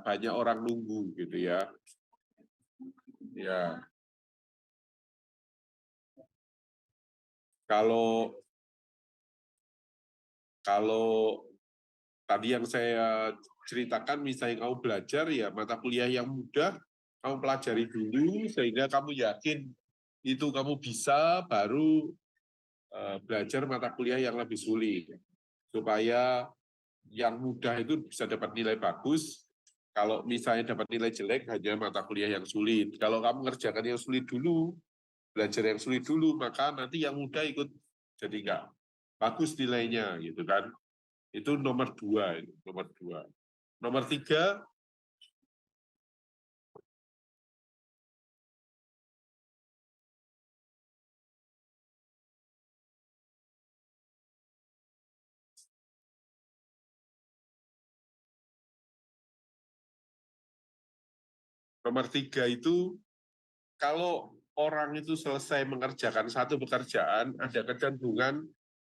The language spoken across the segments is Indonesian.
banyak orang nunggu gitu ya. Ya. Kalau tadi yang saya ceritakan, misalnya kamu belajar ya mata kuliah yang mudah, kamu pelajari dulu sehingga kamu yakin itu kamu bisa, baru belajar mata kuliah yang lebih sulit. Supaya yang mudah itu bisa dapat nilai bagus, kalau misalnya dapat nilai jelek hanya mata kuliah yang sulit. Kalau kamu ngerjakan yang sulit dulu, belajar yang sulit dulu, maka nanti yang mudah ikut jadi nggak bagus nilainya, gitu kan. Itu nomor 2. Nomor 3, itu kalau orang itu selesai mengerjakan satu pekerjaan, ada kecenderungan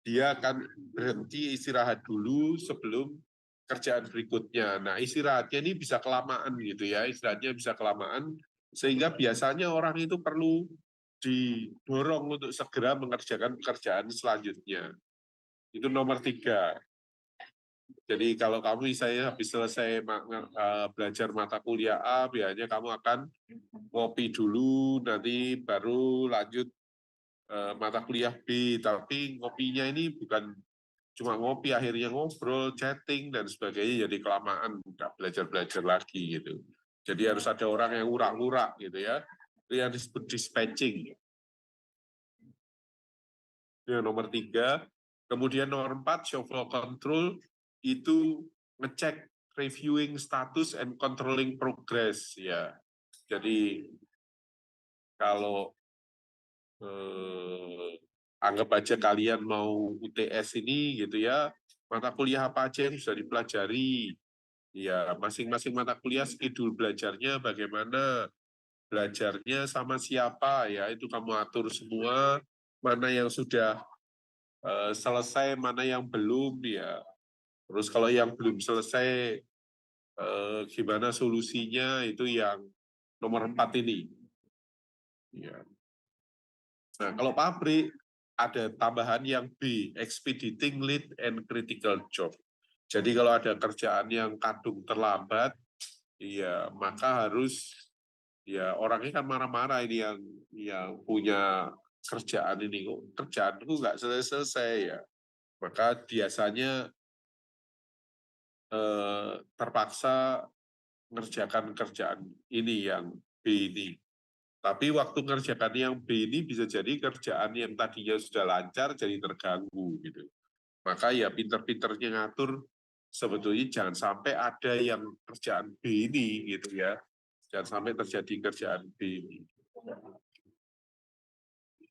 dia akan berhenti istirahat dulu sebelum kerjaan berikutnya. Nah, istirahatnya ini bisa kelamaan gitu ya, istirahatnya bisa kelamaan, sehingga biasanya orang itu perlu didorong untuk segera mengerjakan pekerjaan selanjutnya. Itu nomor 3. Jadi kalau kamu misalnya habis selesai belajar mata kuliah A, biasanya kamu akan ngopi dulu, nanti baru lanjut mata kuliah B. Tapi ngopinya ini bukan cuma ngopi, akhirnya ngobrol, chatting, dan sebagainya, jadi kelamaan, nggak belajar-belajar lagi gitu. Jadi harus ada orang yang urak-urak gitu ya, itu yang disebut dispatching. Itu yang nomor 3. Kemudian nomor 4, show flow control, itu ngecek reviewing status and controlling progress ya. Jadi kalau anggap aja kalian mau UTS ini gitu ya, mata kuliah apa aja yang sudah dipelajari, ya masing-masing mata kuliah schedule belajarnya bagaimana, belajarnya sama siapa ya, itu kamu atur semua, mana yang sudah selesai, mana yang belum ya. Terus kalau yang belum selesai gimana solusinya, itu yang nomor 4 ini. Ya. Nah, kalau pabrik ada tambahan yang B, expediting lead and critical job. Jadi kalau ada kerjaan yang kadung terlambat, ya maka harus, ya orangnya kan marah-marah ini yang punya kerjaan ini, kok kerjaanku nggak selesai ya. Maka biasanya terpaksa mengerjakan kerjaan ini yang B ini. Tapi waktu mengerjakan yang B ini bisa jadi kerjaan yang tadinya sudah lancar jadi terganggu gitu. Maka ya pinter-pinternya ngatur, sebetulnya jangan sampai ada yang kerjaan B ini gitu ya. Jangan sampai terjadi kerjaan B ini.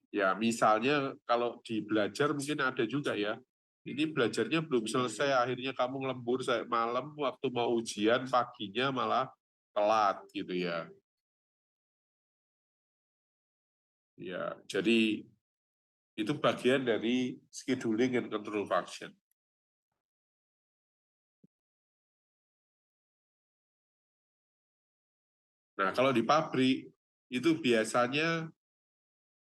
Ya misalnya kalau di belajar mungkin ada juga ya. Ini belajarnya belum selesai, akhirnya kamu ngelembur sampai malam, waktu mau ujian paginya malah telat gitu ya. Ya, jadi itu bagian dari scheduling and control function. Nah, kalau di pabrik itu biasanya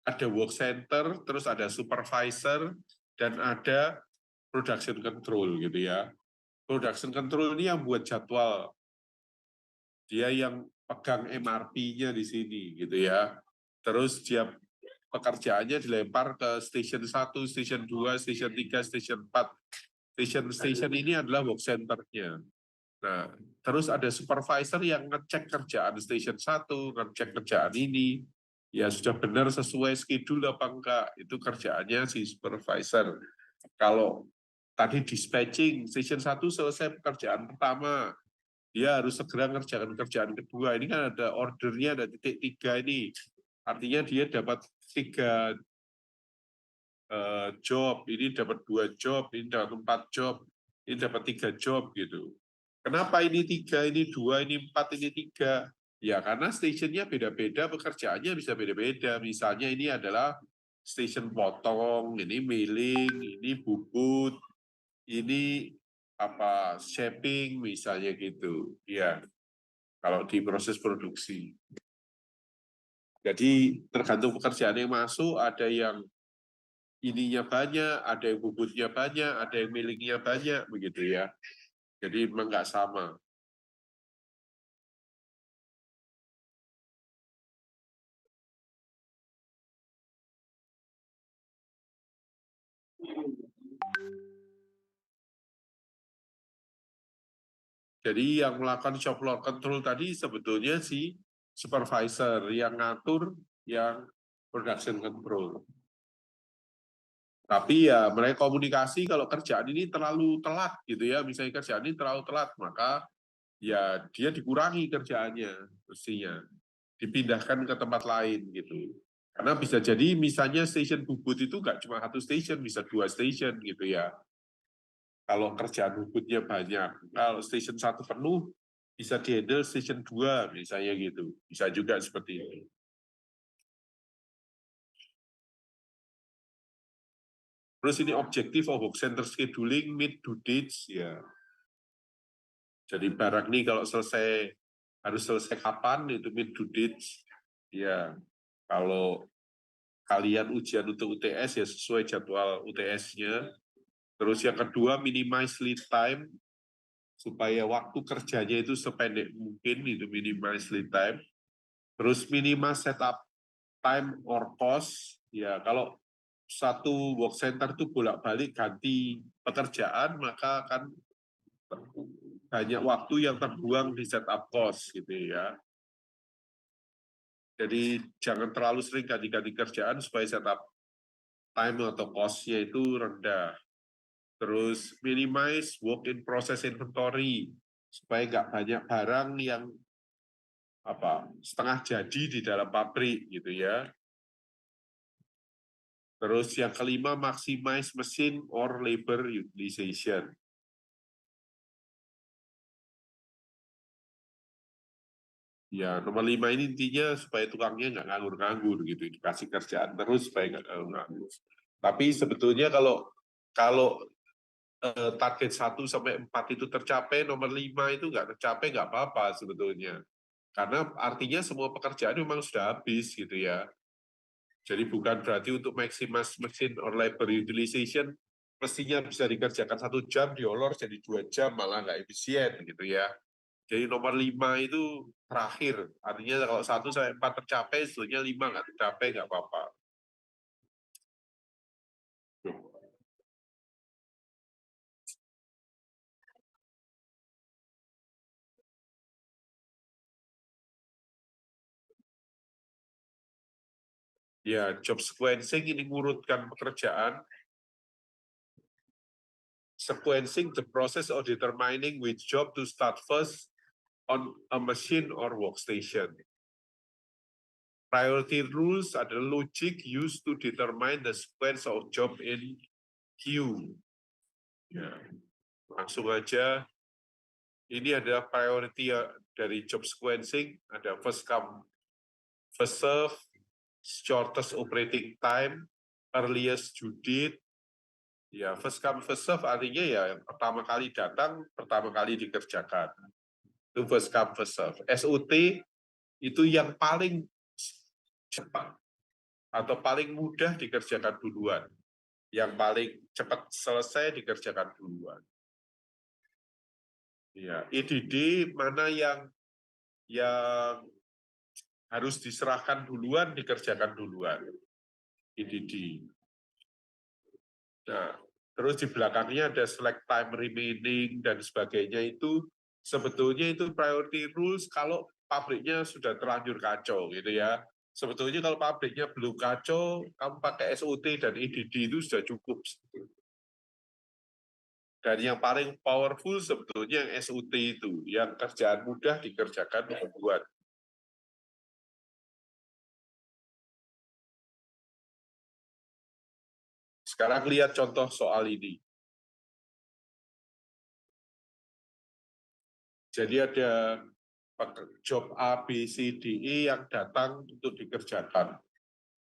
ada work center, terus ada supervisor, dan ada production control gitu ya. Production control ini yang buat jadwal, dia yang pegang MRP-nya di sini gitu ya. Terus dia pekerjaannya dilempar ke station 1, station 2, station 3, station 4. Station ini adalah work center-nya. Nah, terus ada supervisor yang ngecek kerjaan station 1, ngecek kerjaan ini, ya sudah benar sesuai schedule apa enggak, itu kerjaannya si supervisor. Kalau tadi dispatching, station 1 selesai pekerjaan pertama, dia harus segera mengerjakan kerjaan kedua. Ini kan ada ordernya, ada titik 3 ini. Artinya dia dapat 3 job, ini dapat 2 job, ini dapat 4 job, ini dapat 3 job gitu. Kenapa ini 3, ini 2, ini 4, ini 3? Ya karena stationnya beda-beda, pekerjaannya bisa beda-beda. Misalnya ini adalah station potong, ini milling, ini bubut, ini apa shaping misalnya gitu. Ya. kalau di proses produksi. Jadi tergantung pekerjaan yang masuk, ada yang ininya banyak, ada yang bobotnya banyak, ada yang miliknya banyak, begitu ya. Jadi memang nggak sama. Jadi yang melakukan shop floor control tadi sebetulnya si supervisor yang ngatur yang production control. Tapi ya mereka komunikasi kalau kerjaan ini terlalu telat gitu ya, misalnya kerjaan ini terlalu telat, maka ya dia dikurangi kerjaannya mestinya, dipindahkan ke tempat lain gitu. Karena bisa jadi misalnya stasiun bubut itu nggak cuma satu stasiun, bisa 2 stasiun gitu ya. Kalau kerjaan bubutnya banyak, kalau stasiun 1 penuh, bisa di-handle stasiun 2 misalnya gitu. Bisa juga seperti itu. Terus ini objektif of work center scheduling, meet due dates, ya. Jadi barang nih kalau harus selesai kapan, itu meet due dates. Ya, kalau kalian ujian untuk UTS ya sesuai jadwal UTS-nya. Terus yang kedua, minimize lead time, supaya waktu kerjanya itu sependek mungkin, itu minimize lead time. Terus minimize setup time or cost, ya kalau satu work center itu bolak-balik ganti pekerjaan, maka akan banyak waktu yang terbuang di setup cost gitu ya. Jadi jangan terlalu sering ganti-ganti kerjaan supaya setup time atau cost-nya itu rendah. Terus minimize work in process inventory supaya nggak banyak barang yang setengah jadi di dalam pabrik gitu ya. Terus yang kelima, maximize machine or labor utilization. Ya, nomor 5 ini intinya supaya tukangnya nggak nganggur-nganggur gitu, dikasih kerjaan terus supaya nggak nganggur. Tapi sebetulnya kalau kalau target 1 sampai 4 itu tercapai, nomor 5 itu nggak tercapai nggak apa-apa sebetulnya. Karena artinya semua pekerjaan memang sudah habis gitu ya. Jadi bukan berarti untuk maximize machine or labor utilization mestinya bisa dikerjakan 1 jam, diolor jadi 2 jam, malah nggak efisien gitu ya. Jadi nomor 5 itu terakhir, artinya kalau 1 sampai 4 tercapai, sebetulnya 5 nggak tercapai, nggak apa-apa. Ya, job sequencing ini ngurutkan pekerjaan. Sequencing the process of determining which job to start first on a machine or workstation. Priority rules adalah logic used to determine the sequence of job in queue. Ya, langsung aja. Ini adalah priority dari job sequencing. Ada first come, first serve, shortest operating time, earliest due date. Ya, first come, first serve artinya ya pertama kali datang, pertama kali dikerjakan. Itu first come, first serve. SOT itu yang paling cepat atau paling mudah dikerjakan duluan. Yang paling cepat selesai dikerjakan duluan. Ya, EDD mana yang harus diserahkan duluan, dikerjakan duluan. EDD. Nah, terus di belakangnya ada select time remaining dan sebagainya, itu sebetulnya itu priority rules kalau pabriknya sudah terlanjur kacau gitu ya. Sebetulnya kalau pabriknya belum kacau, kamu pakai SOT dan EDD itu sudah cukup. Dan yang paling powerful sebetulnya yang SOT itu, yang kerjaan mudah dikerjakan duluan. Sekarang lihat contoh soal ini. Jadi ada job A, B, C, D, E yang datang untuk dikerjakan.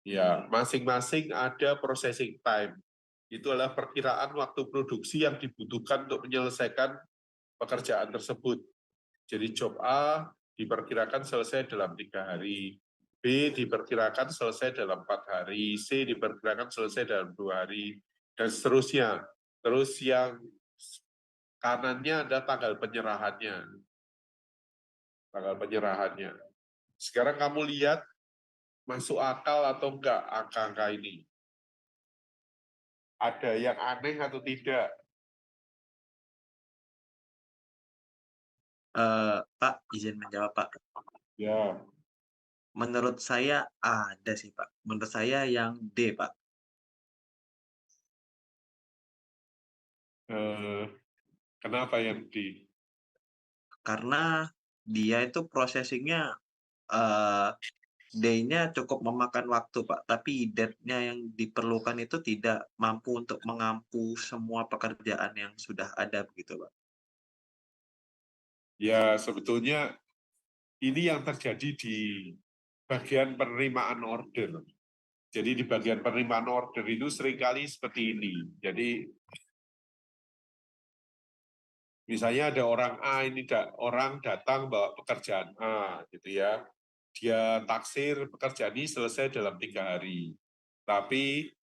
Ya, masing-masing ada processing time. Itu adalah perkiraan waktu produksi yang dibutuhkan untuk menyelesaikan pekerjaan tersebut. Jadi job A diperkirakan selesai dalam 3 hari, B diperkirakan selesai dalam 4 hari, C diperkirakan selesai dalam 2 hari, dan seterusnya. Terus yang kanannya ada tanggal penyerahannya. Tanggal penyerahannya. Sekarang kamu lihat masuk akal atau enggak angka-angka ini? Ada yang aneh atau tidak? Pak, izin menjawab, Pak. Ya, Menurut saya ada sih, Pak. Menurut saya yang D, Pak. eh, kenapa yang di? Karena dia itu processing-nya, day-nya cukup memakan waktu, Pak, tapi depth-nya yang diperlukan itu tidak mampu untuk mengampu semua pekerjaan yang sudah ada begitu, Pak. Ya, sebetulnya ini yang terjadi di bagian penerimaan order. Jadi di bagian penerimaan order itu seringkali seperti ini. Jadi misalnya ada orang A ini orang datang bawa pekerjaan A gitu ya. Dia taksir pekerjaan ini selesai dalam 3 hari. Tapi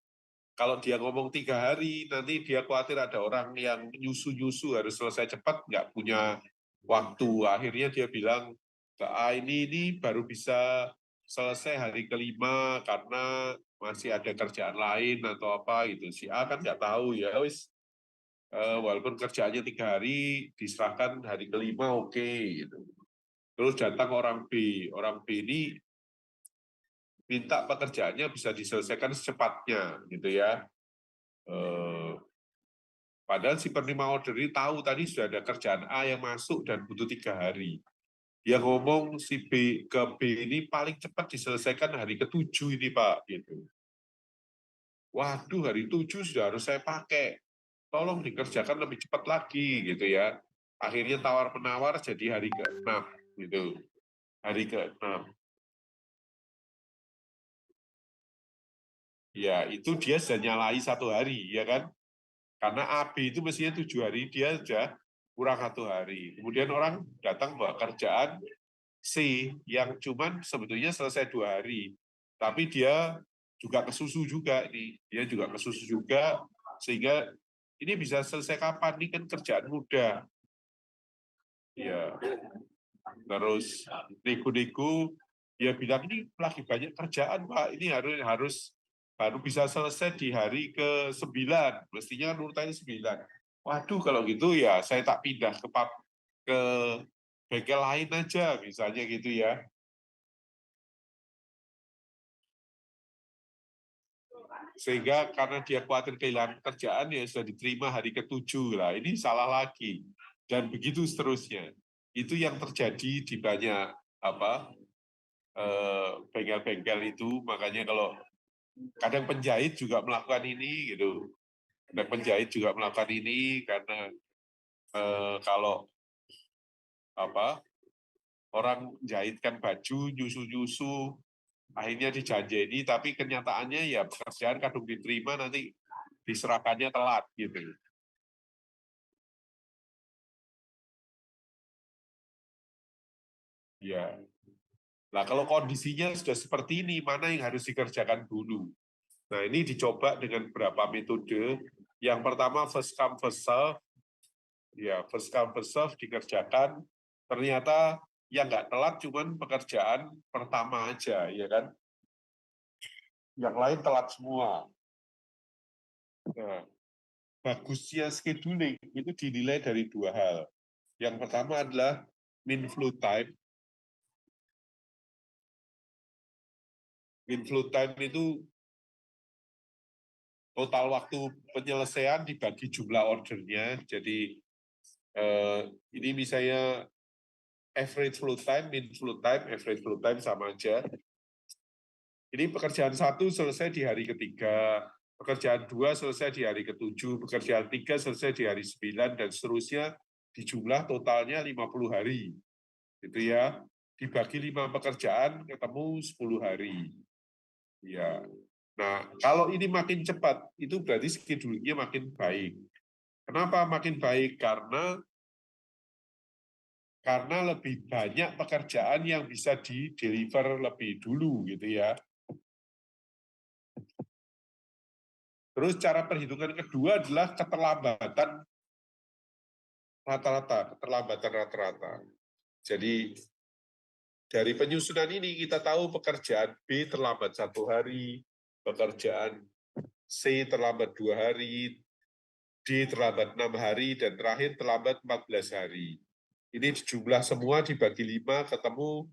kalau dia ngomong 3 hari, nanti dia khawatir ada orang yang nyusu-nyusu harus selesai cepat, nggak punya waktu. Akhirnya dia bilang, ini baru bisa selesai hari kelima karena masih ada kerjaan lain atau apa gitu. Si A kan nggak tahu ya, wis walaupun kerjaannya 3 hari, diserahkan hari kelima oke gitu. Terus datang orang B ini minta pekerjaannya bisa diselesaikan secepatnya gitu ya. Padahal si penerima order ini tahu tadi sudah ada kerjaan A yang masuk dan butuh 3 hari. Dia ngomong si B ke B ini paling cepat diselesaikan hari ke-7 ini Pak. Gitu. Waduh hari 7 sudah harus saya pakai. Tolong dikerjakan lebih cepat lagi gitu ya. Akhirnya tawar-menawar jadi hari ke-6 gitu. Hari ke-6. Ya itu dia sudah nyalai 1 hari ya kan. Karena AB itu mestinya 7 hari, dia sudah kurang 1 hari. Kemudian orang datang bawa kerjaan C yang cuman sebetulnya selesai 2 hari. Tapi dia juga kesusu juga ini. Dia juga kesusu juga sehingga ini bisa selesai kapan? Ini kan kerjaan mudah. Ya, terus nego-nego dia bilang ini lagi banyak kerjaan Pak. Ini harus baru bisa selesai di hari ke-9. Mestinya urutannya 9. Waduh kalau gitu ya saya tak pindah ke bengkel lain aja misalnya gitu ya. Sehingga karena dia khawatir kehilangan kerjaan ya sudah diterima hari ke-7 lah. Ini salah lagi dan begitu seterusnya. Itu yang terjadi di banyak bengkel-bengkel itu. Makanya kalau kadang penjahit juga melakukan ini gitu. Kadang penjahit juga melakukan ini karena kalau orang jahitkan baju nyusu-nyusu akhirnya dijanjeni tapi kenyataannya ya pekerjaan kadung diterima nanti diserahkannya telat gitu. Ya. Nah, kalau kondisinya sudah seperti ini, mana yang harus dikerjakan dulu? Nah, ini dicoba dengan beberapa metode. Yang pertama, first come, first serve. Ya, first come, first serve dikerjakan. Ternyata yang nggak telat cuman pekerjaan pertama aja, ya kan? Yang lain telat semua. Nah, bagusnya scheduling itu dinilai dari 2 hal. Yang pertama adalah mean flow time. Mean flow time itu total waktu penyelesaian dibagi jumlah ordernya. Jadi ini misalnya average flow time, mean flow time, average flow time sama aja. Ini pekerjaan 1 selesai di hari ke-3, pekerjaan 2 selesai di hari ke-7, pekerjaan 3 selesai di hari 9, dan seterusnya di jumlah totalnya 50 hari. Gitu ya. Dibagi 5 pekerjaan ketemu 10 hari. Ya. Nah, kalau ini makin cepat, itu berarti schedule-nya makin baik. Kenapa makin baik? Karena karena lebih banyak pekerjaan yang bisa di-deliver lebih dulu gitu ya. Terus cara perhitungan kedua adalah keterlambatan rata-rata. Jadi dari penyusunan ini kita tahu pekerjaan B terlambat 1 hari, pekerjaan C terlambat 2 hari, D terlambat 6 hari, dan terakhir terlambat 14 hari. Ini jumlah semua dibagi 5, ketemu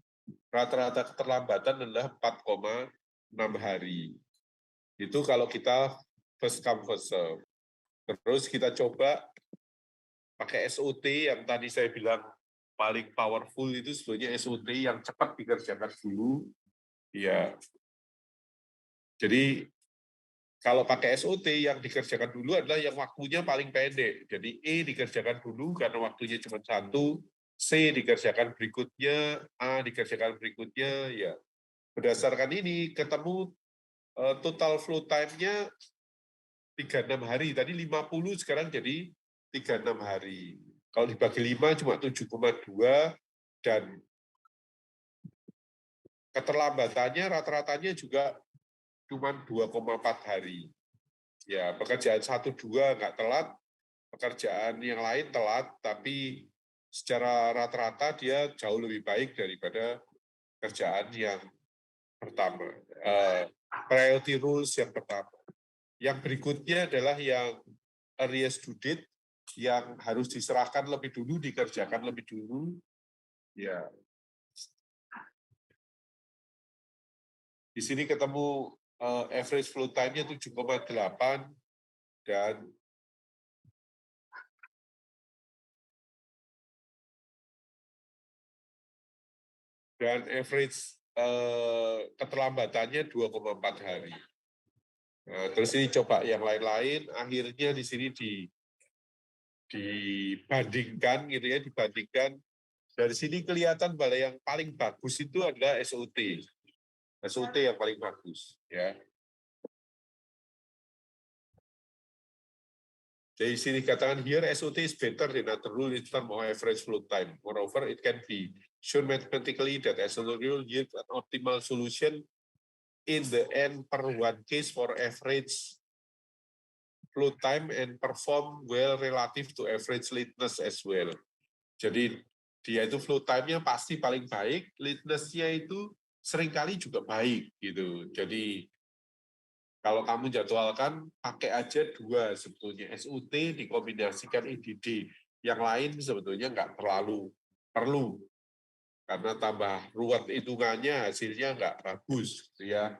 rata-rata keterlambatan adalah 4,6 hari. Itu kalau kita first come first serve. Terus kita coba pakai SOT yang tadi saya bilang paling powerful itu sebenarnya SOT yang cepat dikerjakan dulu. Ya. Jadi kalau pakai SOT yang dikerjakan dulu adalah yang waktunya paling pendek. Jadi E dikerjakan dulu karena waktunya cuma 1, C dikerjakan berikutnya, A dikerjakan berikutnya, ya. Berdasarkan ini ketemu total flow time-nya 36 hari. Tadi 50 sekarang jadi 36 hari. Kalau dibagi 5 cuma 7,2 dan keterlambatannya rata-ratanya juga cuma 2,4 hari. Ya, pekerjaan 1-2 nggak telat, pekerjaan yang lain telat, tapi secara rata-rata dia jauh lebih baik daripada kerjaan yang pertama. Priority rules yang pertama. Yang berikutnya adalah yang earliest due date, yang harus diserahkan lebih dulu, dikerjakan lebih dulu. Ya. Di sini ketemu average flow time-nya 7,8 dan average keterlambatannya 2,4 hari. Nah, terus ini coba yang lain-lain, akhirnya di sini dibandingkan gitu ya, dibandingkan. Dari sini kelihatan bahwa yang paling bagus itu adalah SOT. SOT yang paling bagus, ya. Jadi sini katakan here SOT is better than other rule in terms of average flow time. Moreover, it can be shown mathematically that SOT rule yields an optimal solution in the end per one case for average flow time and perform well relative to average lateness as well. Jadi dia itu flow time-nya pasti paling baik, lateness-nya itu seringkali juga baik gitu. Jadi kalau kamu jadwalkan, pakai aja 2 sebetulnya, SUT dikombinasikan EDD. Yang lain sebetulnya nggak terlalu perlu, karena tambah ruwet hitungannya, hasilnya nggak bagus. Gitu ya.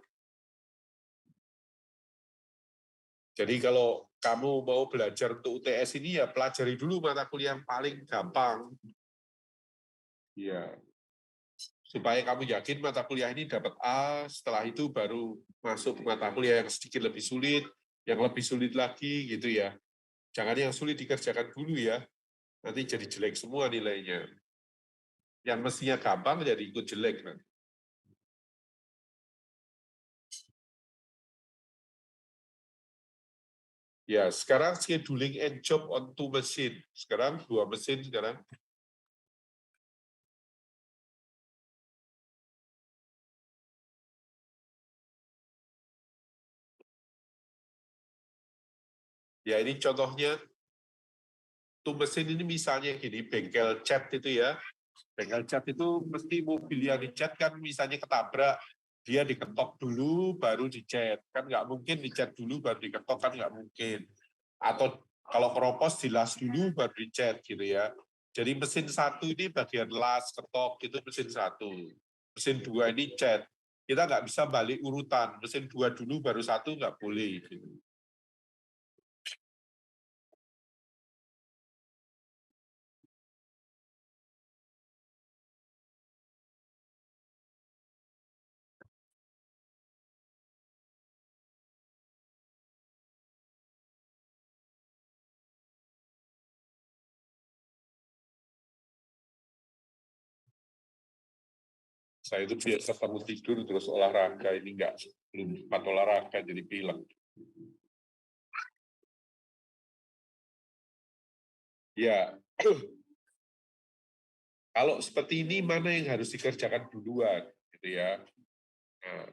Jadi kalau kamu mau belajar untuk UTS ini, ya pelajari dulu mata kuliah yang paling gampang. Ya, supaya kamu yakin mata kuliah ini dapat A, setelah itu baru masuk ke mata kuliah yang sedikit lebih sulit, yang lebih sulit lagi gitu ya. Jangan yang sulit dikerjakan dulu ya, nanti jadi jelek semua nilainya. Yang mestinya gampang jadi ikut jelek nanti. Ya, sekarang scheduling and job on 2 machine. Sekarang 2 mesin sekarang. Ya, ini contohnya 2 mesin ini misalnya gini, bengkel cat itu ya. Bengkel cat itu mesti mobil yang dicat kan misalnya ketabrak, dia diketok dulu baru dicat. Kan nggak mungkin dicat dulu baru diketok, kan nggak mungkin. Atau kalau keropos dilas dulu baru dicat gitu ya. Jadi mesin 1 ini bagian las, ketok, itu mesin 1. Mesin 2 ini cat. Kita nggak bisa balik urutan. Mesin 2 dulu baru 1 nggak boleh. Gitu. Saya itu biasa kamu tidur terus olahraga, ini nggak, belum sempat olahraga jadi pilek. Ya, Kalau seperti ini mana yang harus dikerjakan duluan, gitu ya. Nah,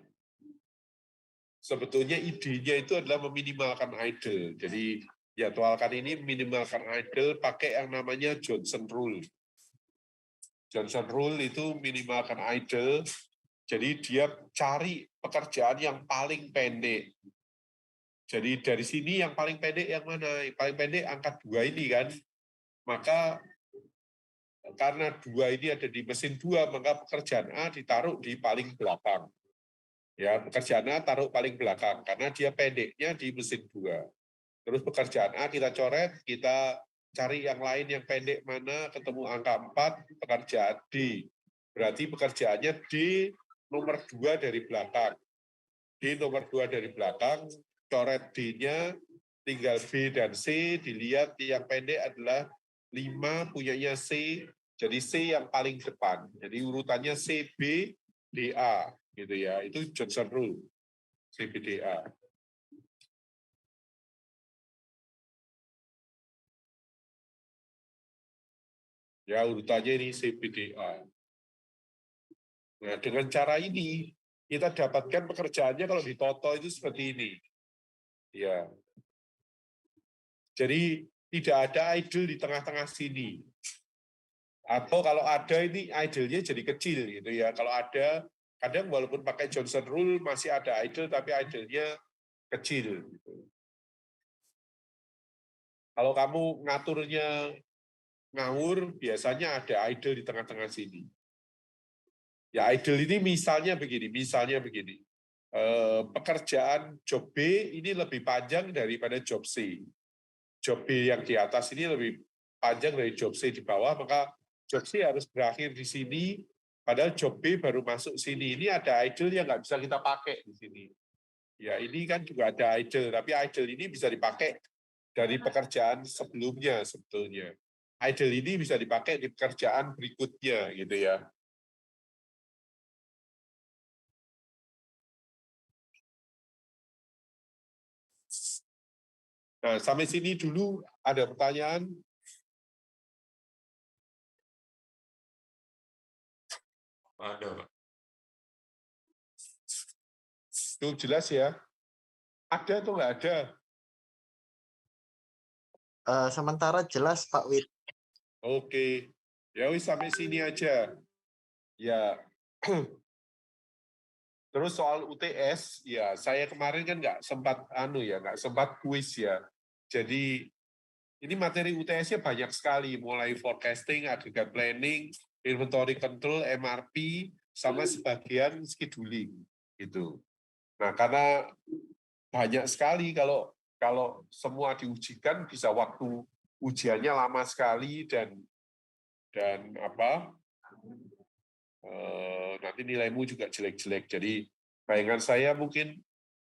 sebetulnya idenya itu adalah meminimalkan idle. Jadi jadwalkan ini minimalkan idle pakai yang namanya Johnson Rule. Johnson Rule itu minimalkan idle. Jadi dia cari pekerjaan yang paling pendek. Jadi dari sini yang paling pendek yang mana? Yang paling pendek angka 2 ini kan. Maka karena 2 ini ada di mesin 2, maka pekerjaan A ditaruh di paling belakang. Ya, pekerjaan A taruh paling belakang karena dia pendeknya di mesin 2. Terus pekerjaan A kita coret, kita cari yang lain yang pendek mana, ketemu angka 4, pekerjaan D. Berarti pekerjaannya D nomor 2 dari belakang. D nomor 2 dari belakang, coret D-nya, tinggal B dan C, dilihat yang pendek adalah 5 punyanya C, jadi C yang paling depan. Jadi urutannya C, B, D, A. Gitu ya. Itu Johnson Rule, C, B, D, A. Ya, urutannya ini C, B, D, A. Nah, dengan cara ini, kita dapatkan pekerjaannya kalau di Toto itu seperti ini. Ya. Jadi, tidak ada idle di tengah-tengah sini. Atau kalau ada ini idle-nya jadi kecil gitu ya. Kalau ada, kadang walaupun pakai Johnson Rule masih ada idle, tapi idle-nya kecil. Gitu. Kalau kamu ngaturnya ngawur, biasanya ada idle di tengah-tengah sini. Ya idle ini misalnya begini. Pekerjaan job B ini lebih panjang daripada job C. Job B yang di atas ini lebih panjang dari job C di bawah, maka job C harus berakhir di sini, padahal job B baru masuk sini. Ini ada idle yang nggak bisa kita pakai di sini. Ya ini kan juga ada idle, tapi idle ini bisa dipakai dari pekerjaan sebelumnya sebetulnya. Idle ini bisa dipakai di pekerjaan berikutnya gitu ya. Nah, sampai sini dulu ada pertanyaan? Ada. Itu jelas ya? Ada atau nggak ada? Sementara jelas Pak Wid. Oke. Ya wis sampai sini aja. Ya. Terus soal UTS, ya saya kemarin kan nggak sempat kuis ya. Jadi ini materi UTS-nya banyak sekali, mulai forecasting, aggregate planning, inventory control, MRP, sama sebagian scheduling gitu. Nah, karena banyak sekali kalau kalau semua diujikan bisa waktu ujiannya lama sekali dan apa nanti nilaimu juga jelek-jelek. Jadi bayangan saya mungkin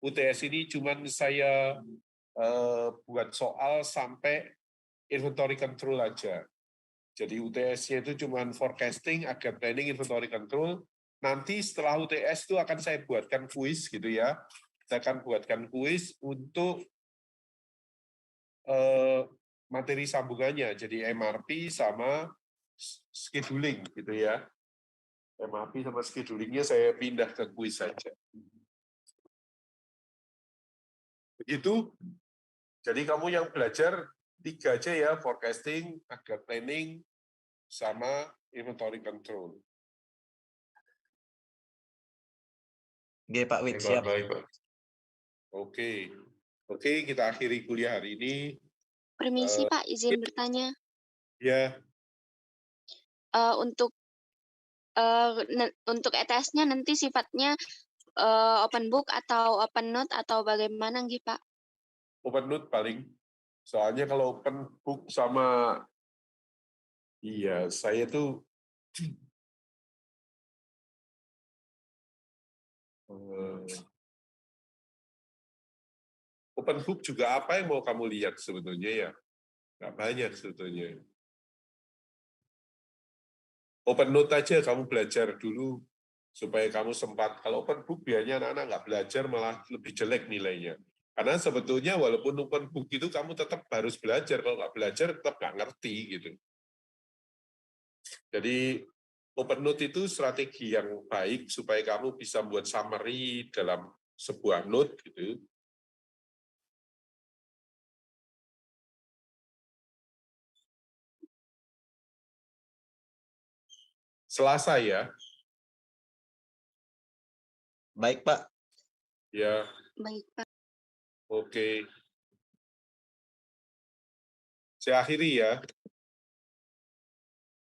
UTS ini cuman saya buat soal sampai inventory control aja. Jadi UTS-nya itu cuma forecasting, aggregate planning, inventory control. Nanti setelah UTS itu akan saya buatkan kuis gitu ya. Saya akan buatkan kuis untuk materi sambungannya. Jadi MRP sama scheduling gitu ya. MRP sama schedulingnya saya pindah ke kuis saja. Begitu. Jadi kamu yang belajar 3 aja ya, forecasting, aggregate planning, sama inventory control. Oke Pak Wid, siap. Baik, Pak. Oke. Oke, kita akhiri kuliah hari ini. Permisi Pak, izin bertanya. Ya, Untuk ETS-nya nanti sifatnya open book atau open note atau bagaimana nggih Pak? open note paling. Soalnya kalau open book sama saya tuh open book juga apa yang mau kamu lihat sebetulnya ya? Nggak banyak sebetulnya. Open note aja kamu belajar dulu supaya kamu sempat. Kalau open book biasanya anak-anak nggak belajar malah lebih jelek nilainya. Karena sebetulnya walaupun open book itu kamu tetap harus belajar. Kalau nggak belajar tetap nggak ngerti gitu. Jadi OpenNote itu strategi yang baik supaya kamu bisa buat summary dalam sebuah note gitu. Selasa ya. Baik, Pak. Ya, Baik, Pak. oke. Saya akhiri ya.